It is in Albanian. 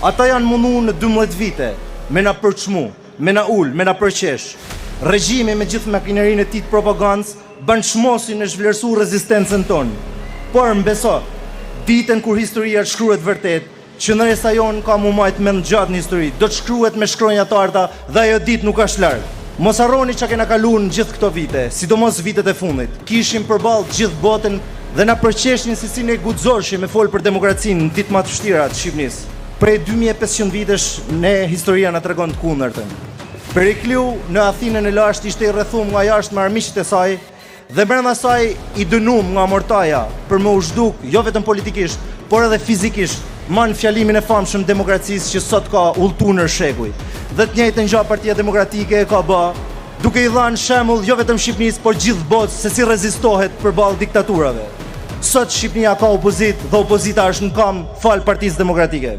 Ata janë mundu në 12 vite, me na përçmu, me na ull, me na përqesh. Regjimi me gjithë makinerinë e tij të propagandës bën çmosin e zhvlerësu rezistencën tonë. Por mbeso, ditën kur historia të shkruhet vërtet, qendresa jonë ka mu majt mend gjatë në histori, do të shkruhet me shkronja të arta dhe ajo ditë nuk është larg. Mos harroni çka kena kaluar në gjithë këto vite, sidomos vitet e fundit. Kishim përballë gjithë botën dhe na përqeshnin se si ne guxorshim me fol për demokracinë në ditë më të vështira të Shqipërisë. Prej 2500 vitesh ne historia na tregon të kundërtën. Perikliu në Athinën e lashtë ishte i rrethum nga jashtë me armiqtë e saj dhe brenda saj i dënuar nga mortaja për më u zhduk jo vetëm politikisht, por edhe fizikisht, në fjalimin e famshëm demokracisë që sot ka udhëtuar në shekuj. Dhe të njëjtën gjë Partia Demokratike e ka bë, duke i dhënë shembull jo vetëm Shqipërisë, por gjithë botës se si rezistohet përballë diktaturave. Sot Shqipëria ka opozitë dhe opozita është në kam fal Partisë Demokratike.